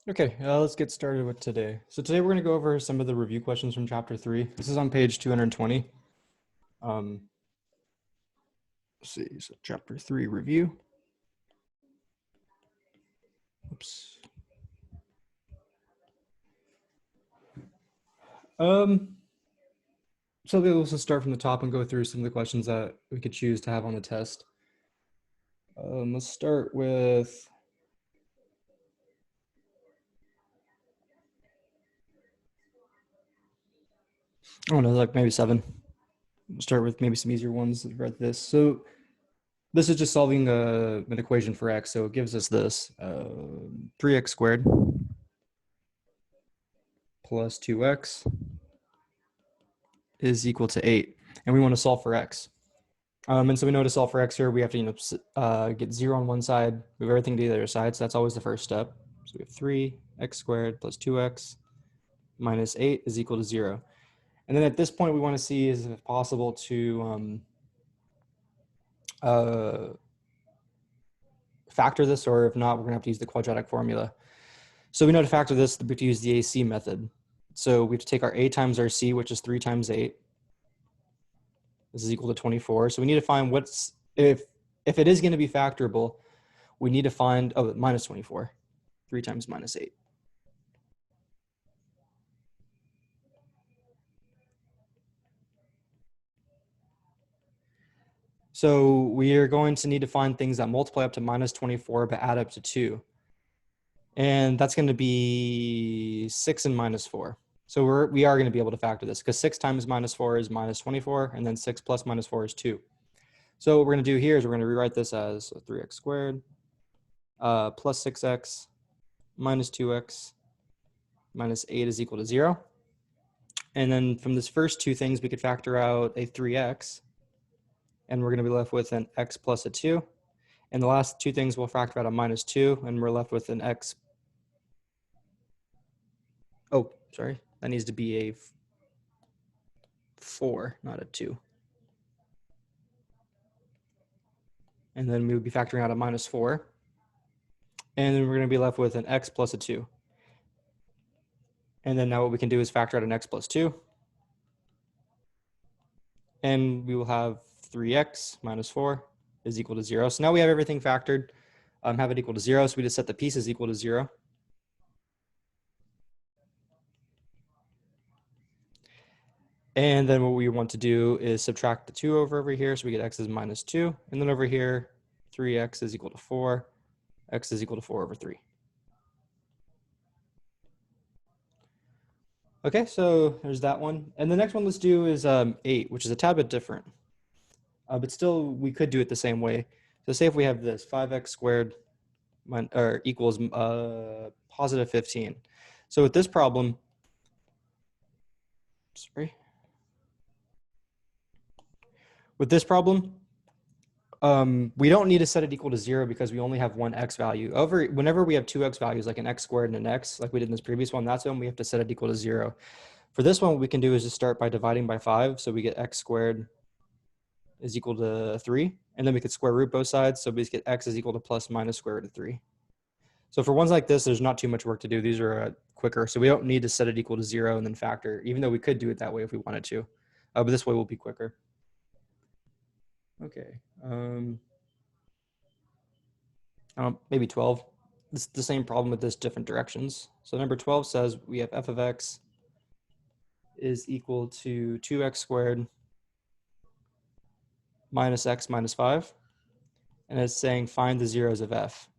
Okay, let's get started with today. So today we're going to go over some of the review questions from chapter 3. This is on page 220. Um, let's see, so chapter 3 review. Oops. So we'll also start from the top and go through some of the questions that we could choose to have on the test. Let's start with oh no, like maybe 7. We'll start with maybe some easier ones. Read this. So this is just solving an equation for x. So it gives us this 3x squared plus 2x is equal to 8. And we want to solve for x. And so we know to solve for x here, we have to get 0 on one side, move everything to the other side. So that's always the first step. So we have 3x squared plus 2x minus 8 is equal to 0. And then at this point, we want to see is if possible to factor this, or if not, we're going to have to use the quadratic formula. So we know to factor this, we have to use the AC method. So we have to take our a times our c, which is 3 times 8. This is equal to 24. So we need to find what's, if it is going to be factorable, we need to find, minus 24. 3 times minus 8. So we are going to need to find things that multiply up to minus 24 but add up to 2. And that's going to be 6 and minus 4. So we are going to be able to factor this because 6 times minus 4 is minus 24, and then 6 plus minus 4 is 2. So what we're going to do here is we're going to rewrite this as 3x squared plus 6x minus 2x minus 8 is equal to 0. And then from this first two things, we could factor out a 3x, and we're going to be left with an x plus a 2. And the last two things we'll factor out a minus 2, and we're left with an x. Oh, sorry. That needs to be a 4, not a 2. And then we would be factoring out a minus 4. And then we're going to be left with an x plus a 2. And then now what we can do is factor out an x plus 2. And we will have 3x minus 4 is equal to 0. So now we have everything factored, have it equal to 0. So we just set the pieces equal to 0. And then what we want to do is subtract the 2 over here. So we get x is minus 2. And then over here, 3x is equal to 4. X is equal to 4 over 3. Okay, so there's that one. And the next one let's do is 8, which is a tad bit different. But still, we could do it the same way. So say if we have this 5x squared equals positive 15. So with this problem, with this problem, we don't need to set it equal to 0 because we only have one x value. Whenever we have two x values, like an x squared and an x, like we did in this previous one, that's when we have to set it equal to 0. For this one, what we can do is just start by dividing by 5. So we get x squared is equal to 3. And then we could square root both sides. So we just get x is equal to plus minus square root of 3. So for ones like this, there's not too much work to do. These are quicker. So we don't need to set it equal to 0 and then factor, even though we could do it that way if we wanted to. But this way will be quicker. Okay. Maybe 12. It's the same problem with this different directions. So number 12 says we have f of x is equal to 2x squared minus x minus 5. And it's saying find the zeros of f.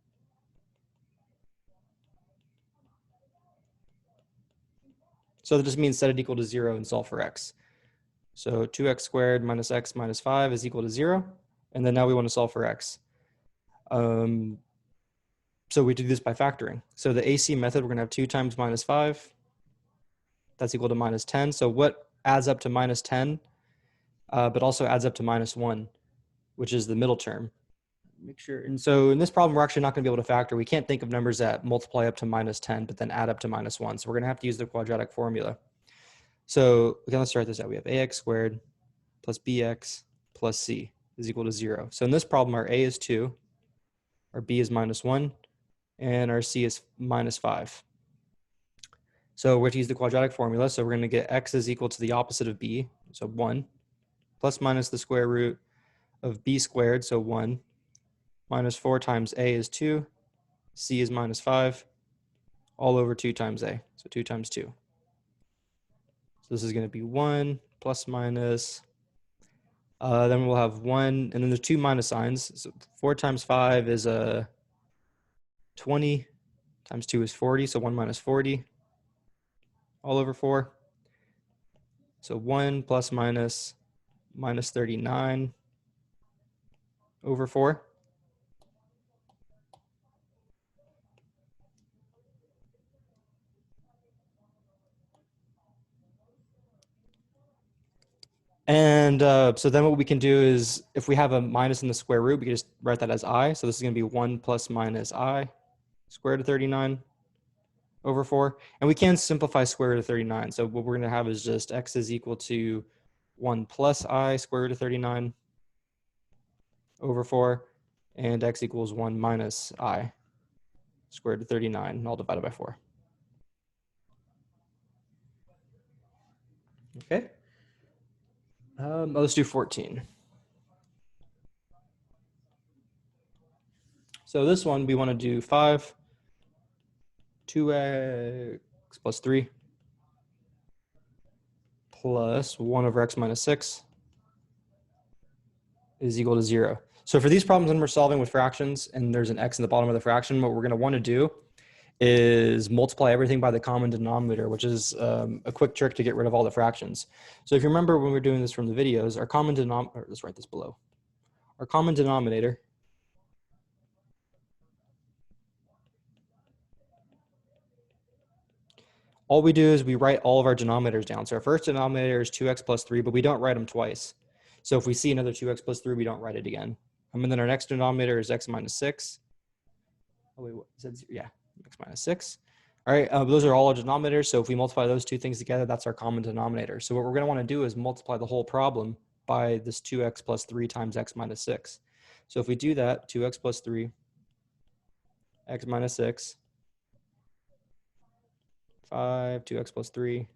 So that just means set it equal to 0 and solve for x. So 2x squared minus x minus 5 is equal to 0. And then now we want to solve for x. So we do this by factoring. So the AC method, we're going to have 2 times minus 5. That's equal to minus 10. So what adds up to minus 10, but also adds up to minus 1, which is the middle term. Make sure. And so in this problem, we're actually not going to be able to factor. We can't think of numbers that multiply up to minus 10, but then add up to minus 1. So we're going to have to use the quadratic formula. So again, let's start this out. We have ax squared plus bx plus c is equal to 0. So in this problem, our a is 2, our b is minus 1, and our c is minus 5. So we're to use the quadratic formula. So we're going to get x is equal to the opposite of b, so 1, plus minus the square root of b squared, so 1, minus 4 times a is 2, c is minus 5, all over 2 times a, so 2 times 2. So this is going to be 1 plus minus, then we'll have 1, and then there's 2 minus signs. So 4 times 5 is 20, times 2 is 40, so 1 minus 40, all over 4. So 1 plus minus 39 over 4. And so then what we can do is, if we have a minus in the square root, we can just write that as I. So this is going to be 1 plus minus I square root of 39 over 4. And we can simplify square root of 39. So what we're going to have is just x is equal to 1 plus I square root of 39 over 4. And x equals 1 minus I square root of 39, all divided by 4. Okay. Let's do 14. So this one, we want to do 5, 2x plus 3 plus 1 over x minus 6 is equal to 0. So for these problems when we're solving with fractions and there's an x in the bottom of the fraction, what we're going to want to do is multiply everything by the common denominator, which is a quick trick to get rid of all the fractions. So if you remember when we were doing this from the videos, our common denominator, let's write this below. Our common denominator all we do is we write all of our denominators down. So our first denominator is 2x plus 3, but we don't write them twice. So if we see another 2x plus 3, we don't write it again. And then our next denominator is x minus 6. Oh, wait, what is that? Yeah, x minus 6. All right, those are all our denominators. So if we multiply those two things together, that's our common denominator. So what we're going to want to do is multiply the whole problem by this 2x plus 3 times x minus 6. So if we do that, 2x plus 3, x minus 6, 5, 2x plus 3,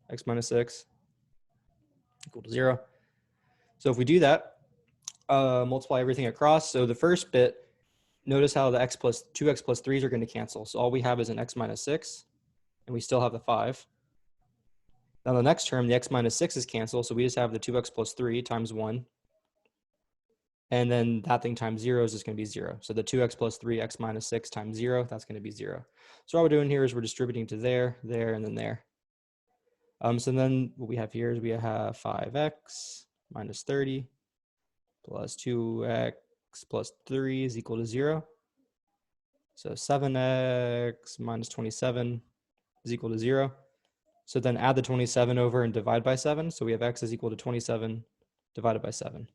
x minus 6, equal to 0. So if we do that, multiply everything across. So the first bit, notice how the 2x plus 3s are going to cancel. So all we have is an x minus 6, and we still have the 5. Now the next term, the x minus 6 is canceled, so we just have the 2x plus 3 times 1. And then that thing times 0 is just going to be 0. So the 2x plus 3, x minus 6 times 0, that's going to be 0. So all we're doing here is we're distributing to there, there, and then there. So then what we have here is we have 5x minus 30 plus 2x plus 3 is equal to 0. So 7x minus 27 is equal to 0. So then add the 27 over and divide by 7. So we have x is equal to 27 divided by 7.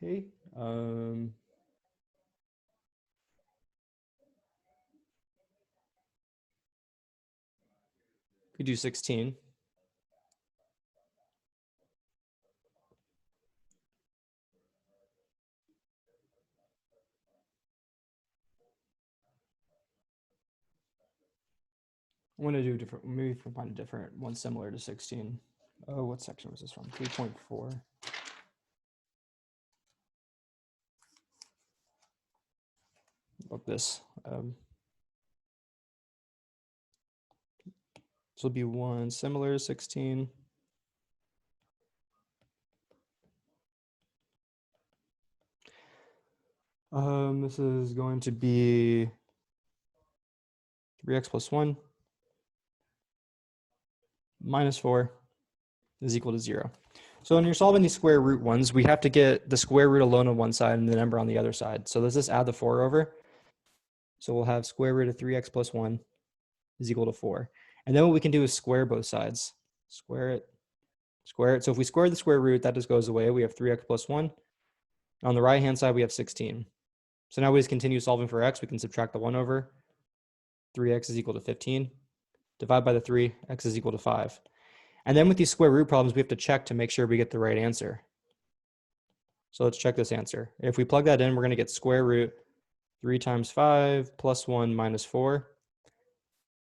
Okay. We do 16. I'm going to do different, maybe find a different one similar to 16. Oh, what section was this from? 3.4. About this. This will be one similar to 16. This is going to be 3x plus 1 minus 4 is equal to 0. So when you're solving these square root ones, we have to get the square root alone on one side and the number on the other side. So let's just add the 4 over. So we'll have square root of 3x plus 1 is equal to 4. And then what we can do is square both sides. Square it, square it. So if we square the square root, that just goes away. We have 3x plus 1. On the right-hand side, we have 16. So now we just continue solving for x. We can subtract the 1 over. 3x is equal to 15. Divide by the 3, x is equal to 5. And then with these square root problems, we have to check to make sure we get the right answer. So let's check this answer. If we plug that in, we're going to get square root 3 times 5 plus 1 minus 4.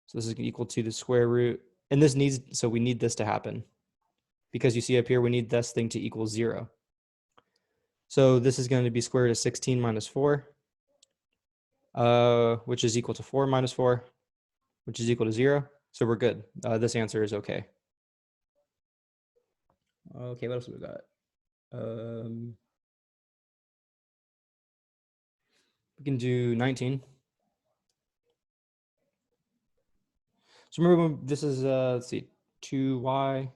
So this is equal to the square root. And this needs, so we need this to happen. Because you see up here, we need this thing to equal 0. So this is going to be square root of 16 minus 4, which is equal to 4 minus 4, which is equal to 0. So we're good. This answer is okay. Okay, what else have we got? We can do 19. So remember, this is, let's see, 2y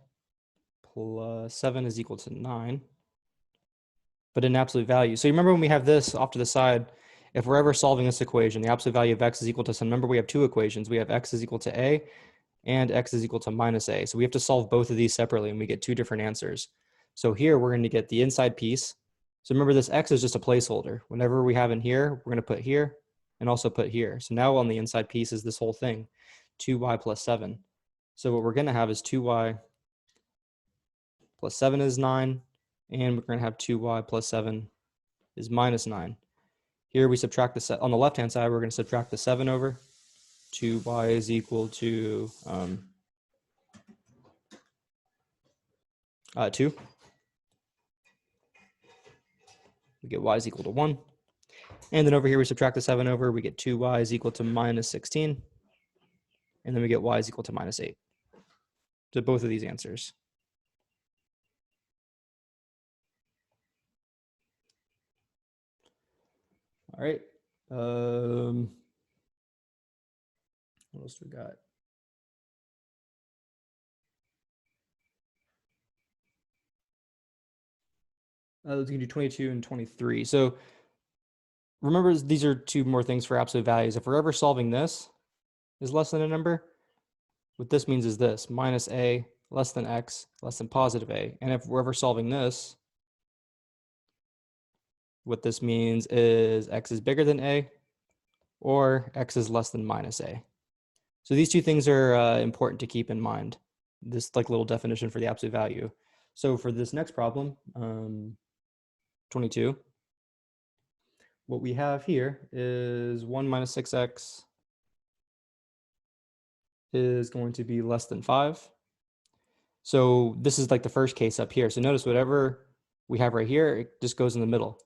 plus 7 is equal to 9, but in absolute value. So you remember when we have this off to the side, if we're ever solving this equation, the absolute value of x is equal to some, remember we have two equations. We have x is equal to a and x is equal to minus a. So we have to solve both of these separately and we get two different answers. So here we're going to get the inside piece. So remember this x is just a placeholder. Whenever we have in here, we're going to put here and also put here. So now on the inside piece is this whole thing, 2y plus 7. So what we're going to have is 2y plus 7 is 9, and we're going to have 2y plus 7 is minus 9. Here we subtract the set on the left hand side, we're going to subtract the 7 over. 2y is equal to 2. We get y is equal to 1. And then over here we subtract the 7 over, we get 2y is equal to minus 16. And then we get y is equal to minus 8. To both of these answers. All right. What else do we got? Let's do 22 and 23. So remember, these are two more things for absolute values. If we're ever solving this is less than a number, what this means is this, minus a less than x less than positive a. And if we're ever solving this, what this means is x is bigger than a or x is less than minus a. So these two things are important to keep in mind. This like little definition for the absolute value. So for this next problem, 22, what we have here is 1 minus 6x is going to be less than 5. So this is like the first case up here. So notice whatever we have right here, it just goes in the middle.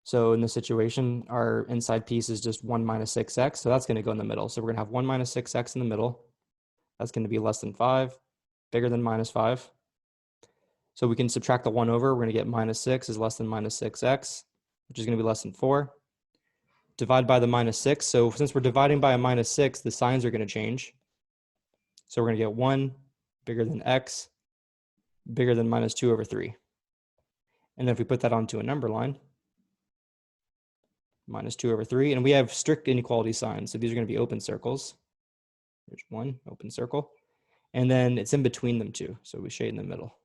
So in this situation, our inside piece is just 1 minus 6x. So that's going to go in the middle. So we're going to have 1 minus 6x in the middle. That's going to be less than 5, bigger than minus 5. So we can subtract the 1 over. We're going to get minus 6 is less than minus 6x, which is going to be less than 4. Divide by the minus 6. So since we're dividing by a minus 6, the signs are going to change. So we're going to get 1 bigger than x, bigger than minus 2 over 3. And then if we put that onto a number line, minus 2 over 3, and we have strict inequality signs. So these are going to be open circles. There's one open circle. And then it's in between them two. So we shade in the middle.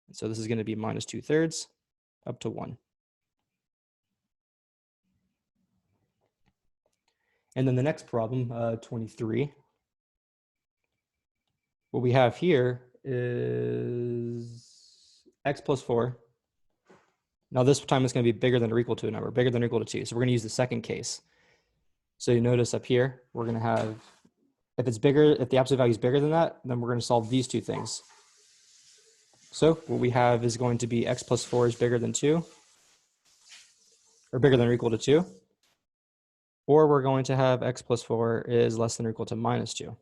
And so this is going to be minus 2/3 up to 1. And then the next problem, 23. What we have here is x plus 4. Now this time it's going to be bigger than or equal to a number, bigger than or equal to 2. So we're going to use the second case. So you notice up here, we're going to have, if it's bigger, if the absolute value is bigger than that, then we're going to solve these two things. So what we have is going to be x plus 4 is bigger than 2, or bigger than or equal to 2. Or we're going to have x plus 4 is less than or equal to minus 2.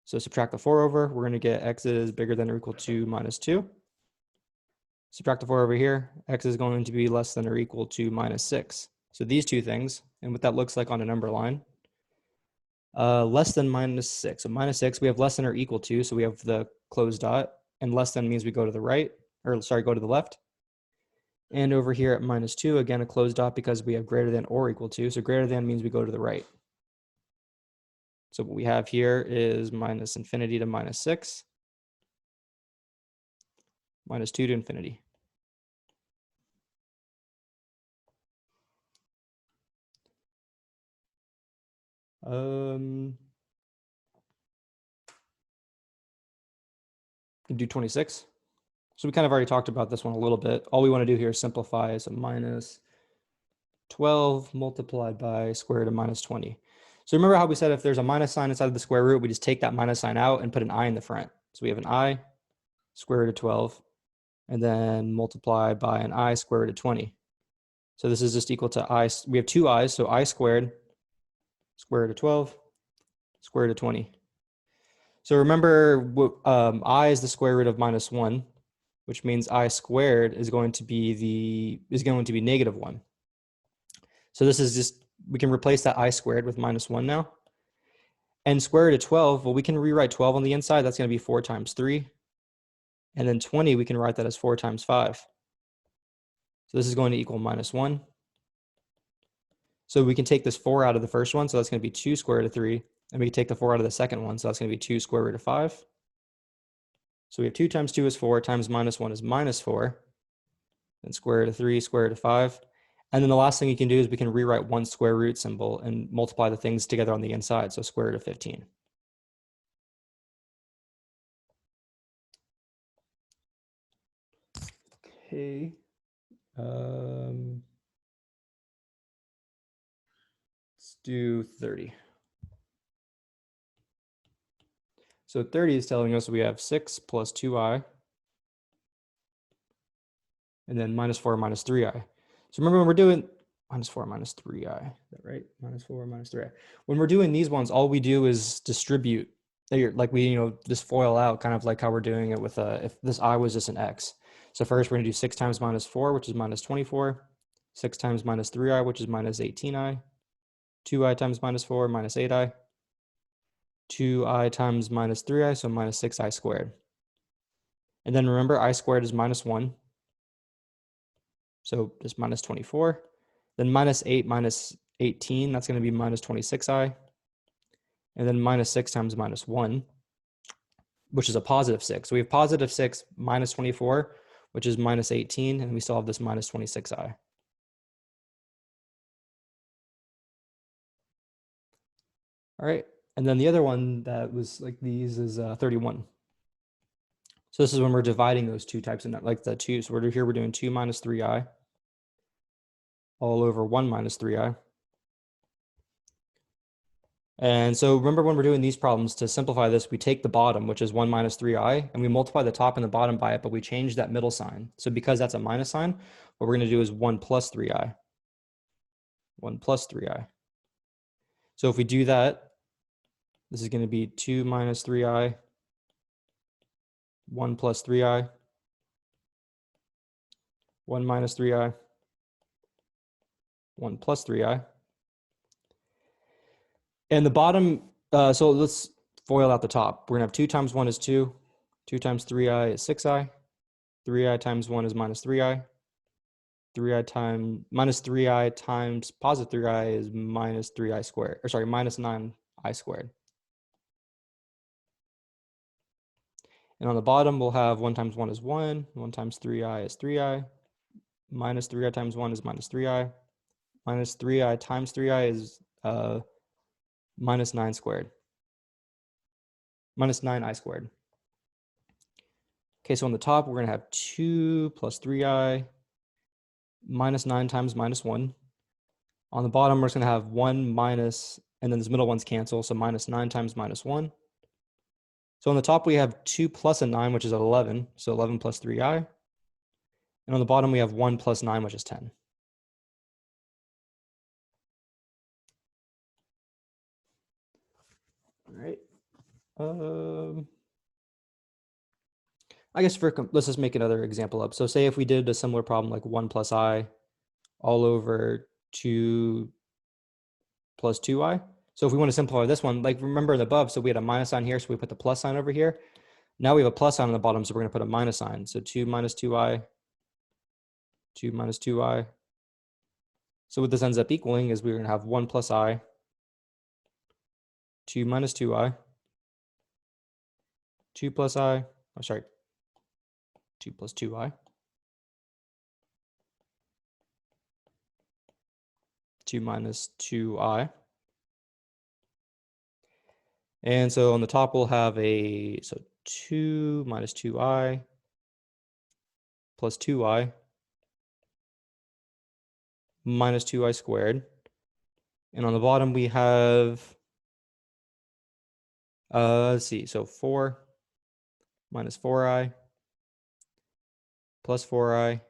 So subtract the 4 over, we're going to get x is bigger than or equal to minus 2. Subtract the 4 over here, x is going to be less than or equal to minus 6. So these two things, and what that looks like on a number line, less than minus 6. So minus 6, we have less than or equal to, so we have the closed dot, and less than means we go to the right, or sorry, go to the left. And over here at minus 2, again, a closed dot because we have greater than or equal to, so greater than means we go to the right. So what we have here is minus infinity to minus 6, minus 2 to infinity. Can do 26. So we kind of already talked about this one a little bit. All we want to do here is simplify. So minus 12 multiplied by square root of minus 20. So remember how we said if there's a minus sign inside of the square root, we just take that minus sign out and put an I in the front. So we have an I square root of 12, and then multiply by an I square root of 20. So this is just equal to I. We have two I's, so I squared square root of 12 square root of 20. So remember, I is the square root of minus 1, which means I squared is going to be negative 1. So this is just, we can replace that I squared with minus 1 now. And square root of 12, well, we can rewrite 12 on the inside. That's going to be 4 times 3. And then 20, we can write that as 4 times 5. So this is going to equal minus 1. So we can take this 4 out of the first one. So that's going to be 2 square root of 3. And we can take the 4 out of the second one. So that's going to be 2 square root of 5. So we have 2 times 2 is 4 times minus 1 is minus 4. Then square root of 3, square root of 5. And then the last thing you can do is we can rewrite one square root symbol and multiply the things together on the inside. So square root of 15. Okay. Let's do 30. So 30 is telling us we have 6 plus 2i, and then minus 4 minus 3i. So remember when we're doing minus 4 minus 3i, is that right? Minus 4 minus 3i. When we're doing these ones, all we do is distribute. Like we, just FOIL out, kind of like how we're doing it with if this I was just an x. So first we're going to do 6 times minus 4, which is minus 24. 6 times minus 3i, which is minus 18i. 2i times minus 4, minus 8i. 2i times minus 3i, so minus 6i squared. And then remember, I squared is minus 1. So just minus 24. Then minus 8 minus 18, that's going to be minus 26i. And then minus 6 times minus 1, which is a positive 6. So we have positive 6 minus 24, which is minus 18, and we still have this minus 26i. All right. And then the other one that was like these is 31. So this is when we're dividing those two types of, like the two. So we're doing 2 minus 3i all over 1 minus 3i. And so remember when we're doing these problems, to simplify this, we take the bottom, which is 1 minus 3i, and we multiply the top and the bottom by it, but we change that middle sign. So because that's a minus sign, what we're going to do is 1 plus 3i. 1 plus 3i. So if we do that, this is going to be 2 minus 3i, 1 plus 3i, 1 minus 3i, 1 plus 3i. And the bottom, so let's FOIL out the top. We're going to have 2 times 1 is 2. 2 times 3i is 6i. 3i times 1 is minus 3i. 3i times minus 3i times positive 3i is minus 3i squared. Or sorry, minus 9i squared. And on the bottom, we'll have 1 times 1 is 1. 1 times 3i is 3i. Minus 3i times 1 is minus 3i. Minus 3i times 3i is minus 9 squared. Minus 9i squared. Okay, so on the top, we're going to have 2 plus 3i minus 9 times minus 1. On the bottom, we're just going to have 1 minus, and then this middle one's cancel, so minus 9 times minus 1. So on the top, we have 2 plus a 9, which is 11, so 11 plus 3i. And on the bottom, we have 1 plus 9, which is 10. All right. I guess let's just make another example up. So say if we did a similar problem like 1 plus I all over 2 plus 2i. So if we want to simplify this one, like remember in the above, so we had a minus sign here, so we put the plus sign over here. Now we have a plus sign on the bottom, so we're going to put a minus sign. So 2 minus 2i, 2 minus 2i. So what this ends up equaling is we're going to have 1 plus I, 2 minus 2i, 2 plus I, oh sorry, 2 plus 2i, 2 minus 2i. And so on the top, we'll have so 2 minus 2i plus 2y minus 2y squared. And on the bottom, we have, let's see, so 4 minus 4i plus 4i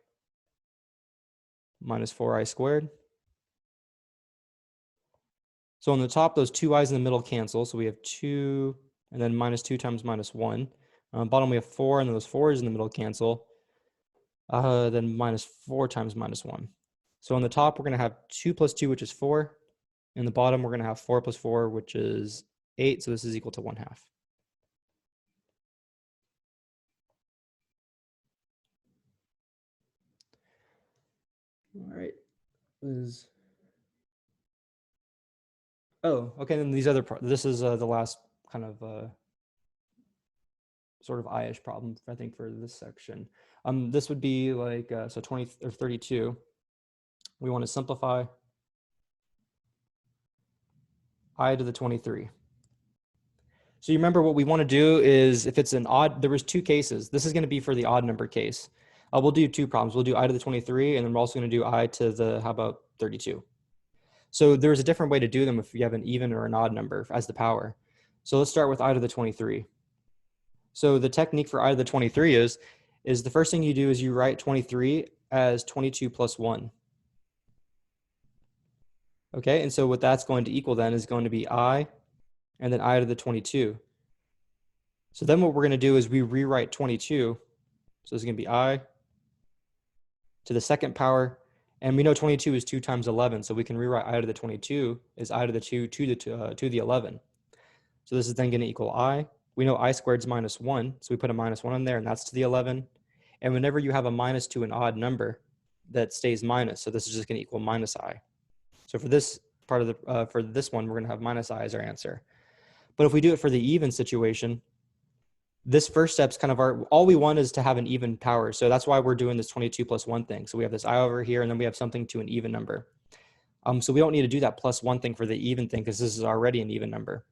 minus 4i squared. So on the top, those two i's in the middle cancel. So we have 2 and then minus 2 times minus 1. On the bottom, we have 4, and then those 4's in the middle cancel. Then minus 4 times minus 1. So on the top, we're going to have 2 plus 2, which is 4. In the bottom, we're going to have 4 plus 4, which is 8. So this is equal to 1/2. All right. Oh, okay. Then these other this is the last kind of sort of I-ish problem, I think, for this section. This would be like so 20 or 32. We want to simplify I to the 23. So you remember what we want to do is if it's an odd, there was two cases. This is going to be for the odd number case. We'll do two problems. We'll do I to the 23, and then we're also going to do I to the, how about 32? So there's a different way to do them if you have an even or an odd number as the power. So let's start with I to the 23. So the technique for I to the 23 is the first thing you do is you write 23 as 22 plus 1. Okay, and so what that's going to equal then is going to be I and then I to the 22. So then what we're going to do is we rewrite 22. So this is going to be I to the second power. And we know 22 is 2 times 11. So we can rewrite I to the 22 is I to the 2 to the 11. So this is then going to equal I. We know I squared is minus 1. So we put a minus 1 in there, and that's to the 11. And whenever you have a minus to an odd number, that stays minus. So this is just going to equal minus I. So for this part of the, for this one, we're going to have minus I as our answer. But if we do it for the even situation, this first step's kind of all we want is to have an even power. So that's why we're doing this 22 plus 1 thing. So we have this I over here, and then we have something to an even number. So we don't need to do that plus 1 thing for the even thing because this is already an even number.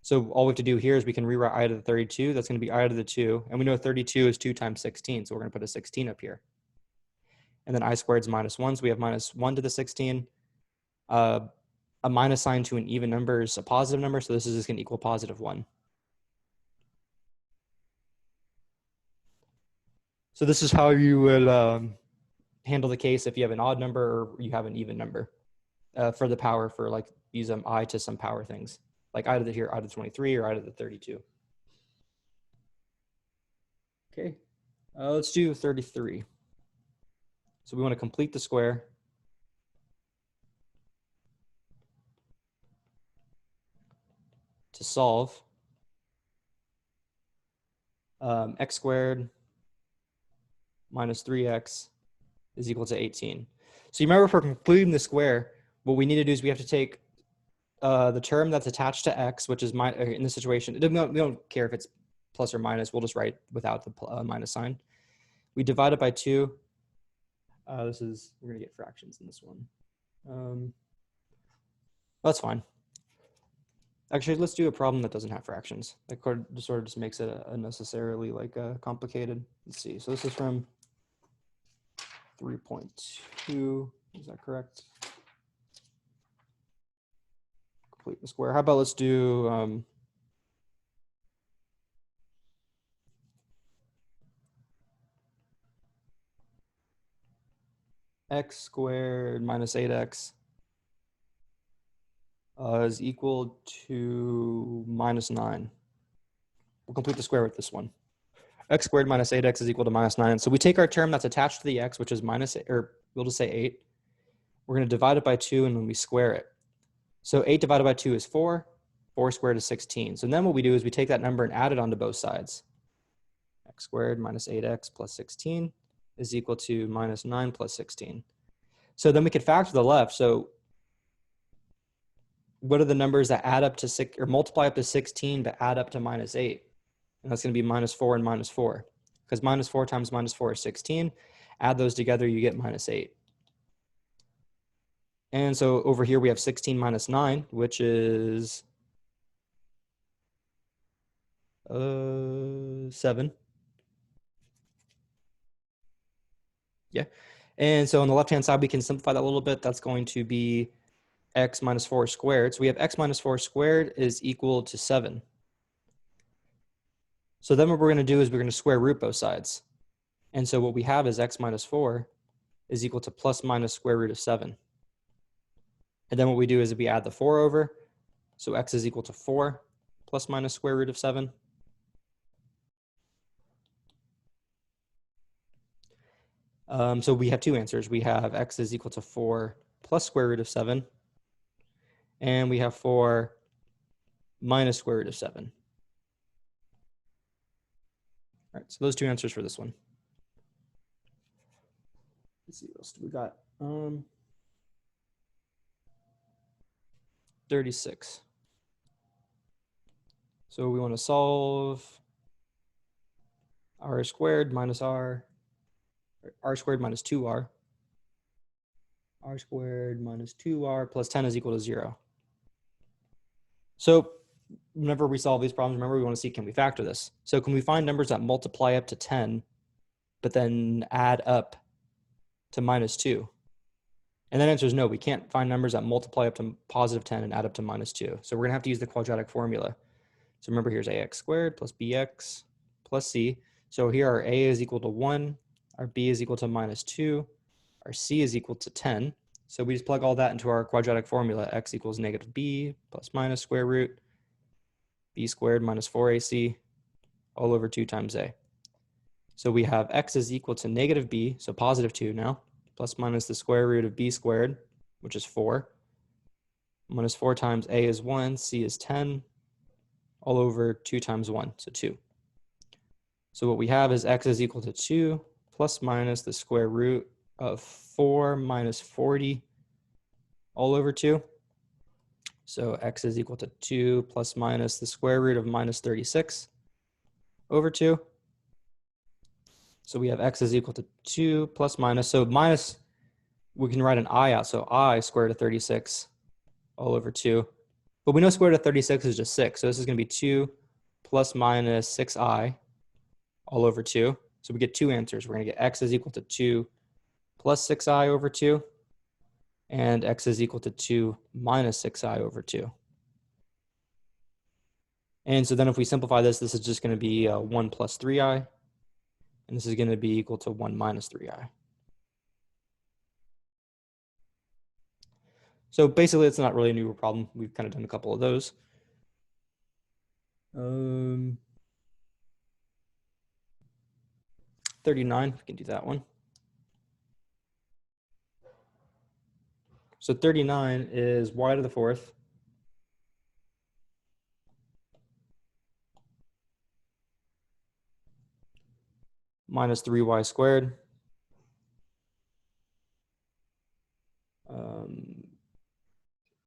So all we have to do here is we can rewrite I to the 32. That's going to be I to the 2. And we know 32 is 2 times 16. So we're going to put a 16 up here. And then I squared is minus 1. So we have minus 1 to the 16. A minus sign to an even number is a positive number. So this is just going to equal positive 1. So this is how you would handle the case if you have an odd number or you have an even number for the power for like use I to some power things. Like I to the here, I to the 23 or I to the 32. Okay, let's do 33. So we want to complete the square. To solve x squared minus 3x is equal to 18. So you remember for completing the square, what we need to do is we have to take the term that's attached to x, which is in this situation, we don't care if it's plus or minus, we'll just write without the minus sign. We divide it by 2. We're going to get fractions in this one. That's fine. Actually, let's do a problem that doesn't have fractions. That sort of just makes it unnecessarily like complicated. Let's see. So this is from 3.2. Is that correct? Complete the square. How about let's do x squared minus 8x is equal to minus 9. We'll complete the square with this one. X squared minus 8x is equal to minus 9. So we take our term that's attached to the x, which is minus, or we'll just say 8. We're going to divide it by 2, and then we square it. So 8 divided by 2 is 4. 4 squared is 16. So then what we do is we take that number and add it onto both sides. X squared minus 8x plus 16 is equal to minus 9 plus 16. So then we could factor the left. So what are the numbers that add up to 6 or multiply up to 16 but add up to minus 8? And that's going to be minus 4 and minus 4. Because minus 4 times minus 4 is 16. Add those together, you get minus 8. And so over here we have 16 minus 9, which is 7. Yeah. And so on the left-hand side, we can simplify that a little bit. That's going to be x minus 4 squared. So we have x minus 4 squared is equal to 7. So then what we're going to do is we're going to square root both sides. And so what we have is x minus 4 is equal to plus minus square root of 7. And then what we do is we add the 4 over. So x is equal to 4 plus minus square root of 7. So we have two answers. We have x is equal to 4 plus square root of 7. And we have 4 minus square root of 7. All right, so those two answers for this one. Let's see, what else do we got? 36. So we want to solve r squared minus r squared minus 2r. R squared minus 2r plus 10 is equal to 0. So whenever we solve these problems, remember we want to see, can we factor this? So can we find numbers that multiply up to 10, but then add up to minus 2? And that answer is no, we can't find numbers that multiply up to positive 10 and add up to minus 2. So we're going to have to use the quadratic formula. So remember, here's ax squared plus bx plus c. So here our a is equal to 1, our b is equal to minus 2, our c is equal to 10. So we just plug all that into our quadratic formula. X equals negative b plus minus square root b squared minus 4ac all over 2 times a. So we have x is equal to negative b, so positive 2 now, plus minus the square root of b squared, which is 4, minus 4 times a is 1, c is 10, all over 2 times 1, so 2. So what we have is x is equal to 2 plus minus the square root of 4 minus 40 all over 2. So x is equal to 2 plus minus the square root of minus 36 over 2. So we have x is equal to 2 plus minus. So minus, we can write an I out. So I square root of 36 all over 2. But we know square root of 36 is just 6. So this is going to be 2 plus minus 6i all over 2. So we get two answers. We're going to get x is equal to 2 plus 6i over 2. And x is equal to 2 minus 6i over 2. And so then if we simplify this, this is just going to be 1 plus 3i. And this is going to be equal to 1 minus 3i. So basically, it's not really a new problem. We've kind of done a couple of those. 39, we can do that one. So 39 is y to the 4th minus 3y squared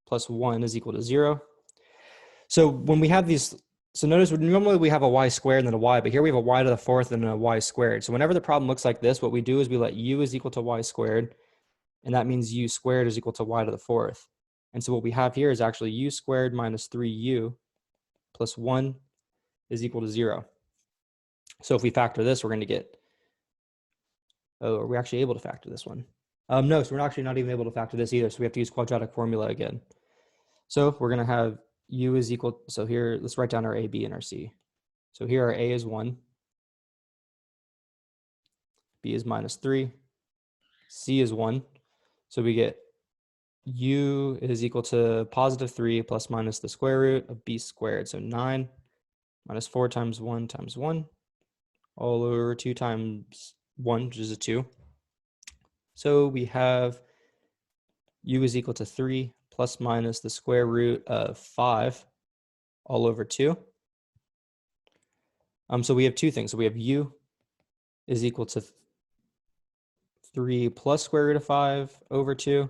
plus 1 is equal to 0. So when we have these, so notice normally we have a y squared and then a y, but here we have a y to the 4th and a y squared. So whenever the problem looks like this, what we do is we let u is equal to y squared, and that means u squared is equal to y to the 4th. And so what we have here is actually u squared minus 3u plus 1 is equal to 0. So if we factor this, we're going to get, oh, are we actually able to factor this one? No, so we're actually not even able to factor this either. So we have to use quadratic formula again. So we're going to have u is equal, so here, let's write down our a, b, and our c. So here our a is 1, b is minus 3, c is 1. So we get u is equal to positive 3 plus minus the square root of b squared. So 9 minus 4 times 1 times 1 all over 2 times 1, which is a 2. So we have u is equal to 3 plus minus the square root of 5 all over 2. So we have two things. So we have u is equal to 3 plus square root of 5 over 2,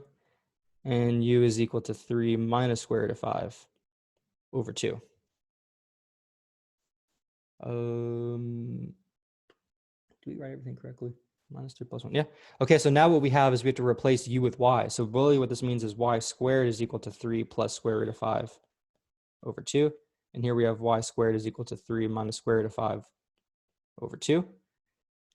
and u is equal to 3 minus square root of 5 over 2. Do we write everything correctly? Minus 3 plus 1. Yeah. Okay, so now what we have is we have to replace u with y. So really what this means is y squared is equal to 3 plus square root of 5 over 2. And here we have y squared is equal to 3 minus square root of 5 over 2.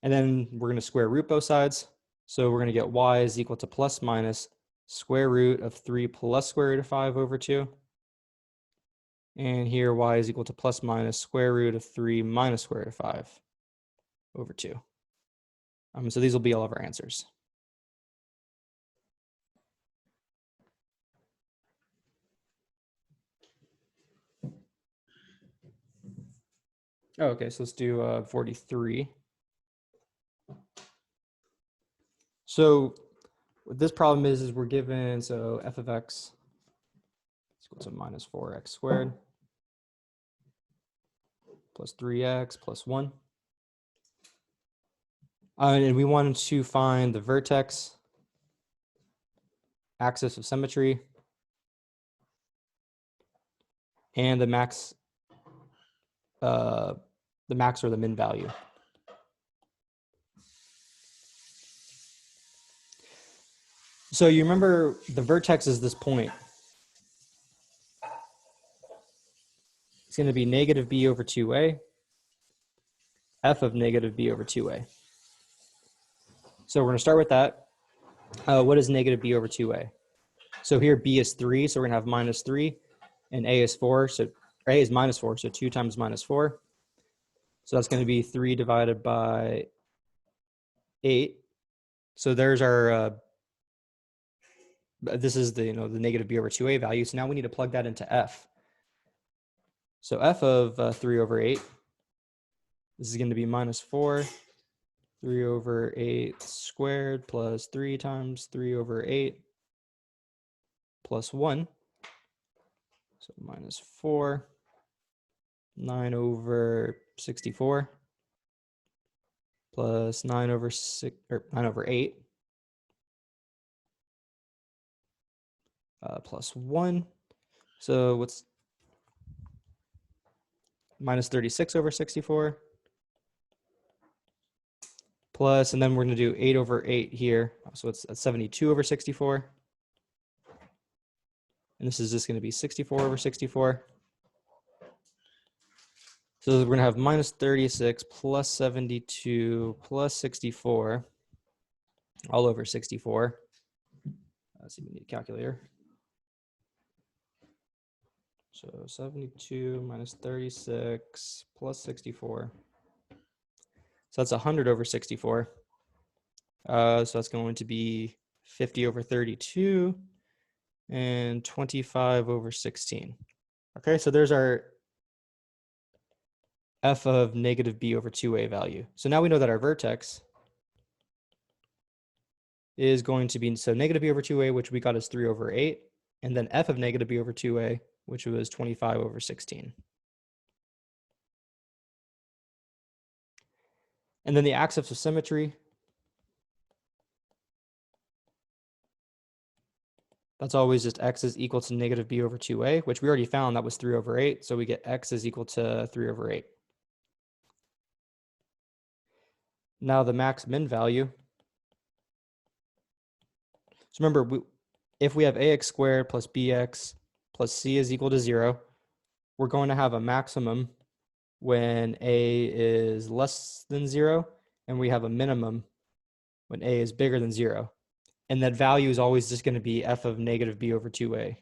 And then we're going to square root both sides. So we're going to get y is equal to plus minus square root of 3 plus square root of 5 over 2. And here y is equal to plus minus square root of 3 minus square root of 5 over 2. So these will be all of our answers. Oh, okay, so let's do 43. So what this problem is we're given, so f of x is equal to minus 4x squared plus 3x plus 1. And we wanted to find the vertex, axis of symmetry, and the max or the min value. So you remember the vertex is this point. It's going to be negative b over 2a, f of negative b over 2a. So we're going to start with that. What is negative b over 2a? So here b is 3, so we're going to have minus 3, and a is 4, so a is minus 4, so 2 times minus 4. So that's going to be 3 divided by 8. So there's our, this is the, the negative b over 2a value. So now we need to plug that into f. So f of 3 over 8, this is going to be minus 4, 3 over 8 squared plus 3 times 3 over 8 plus 1. So minus 4, 9 over 64 plus 9 over 6, or 9 over 8 plus 1. So what's minus 36 over 64 plus, and then we're going to do 8 over 8 here. So it's 72 over 64. And this is just going to be 64 over 64. So we're going to have minus 36 plus 72 plus 64 all over 64. Let's see, we need a calculator. So 72 minus 36 plus 64. So that's 100 over 64. So that's going to be 50 over 32 and 25 over 16. Okay, so there's our f of negative b over 2a value. So now we know that our vertex is going to be, so negative b over 2a, which we got as 3 over 8, and then f of negative b over 2a, which was 25 over 16. And then the axis of symmetry, that's always just x is equal to negative b over 2a, which we already found that was 3 over 8. So we get x is equal to 3 over 8. Now the max min value. So remember, if we have ax squared plus bx plus c is equal to 0, we're going to have a maximum when a is less than 0, and we have a minimum when a is bigger than 0. And that value is always just going to be f of negative b over 2a.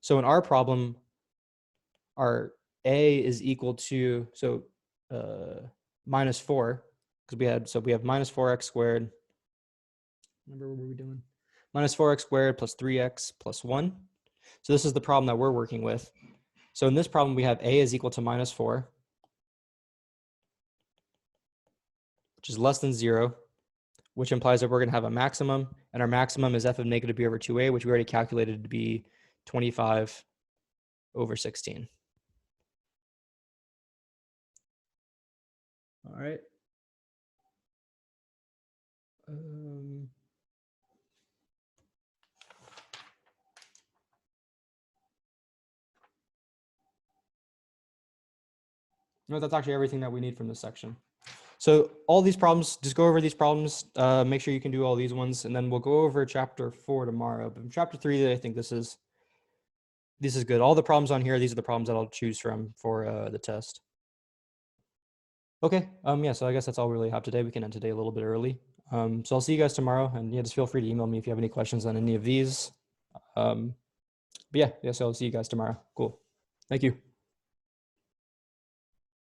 So in our problem, our a is equal to, minus 4, because we have minus 4x squared. Remember what were we doing? Minus 4x squared plus 3x plus 1. So this is the problem that we're working with. So in this problem, we have a is equal to minus 4, which is less than 0, which implies that we're going to have a maximum, and our maximum is f of negative b over 2a, which we already calculated to be 25 over 16. All right. No, that's actually everything that we need from this section. So all these problems, just go over these problems, make sure you can do all these ones, and then we'll go over chapter 4 tomorrow. But in chapter 3, I think this is good. All the problems on here, these are the problems that I'll choose from for the test. Okay, yeah, so I guess that's all we really have today. We can end today a little bit early. So I'll see you guys tomorrow, and yeah, just feel free to email me if you have any questions on any of these. But yeah, so I'll see you guys tomorrow. Cool. Thank you.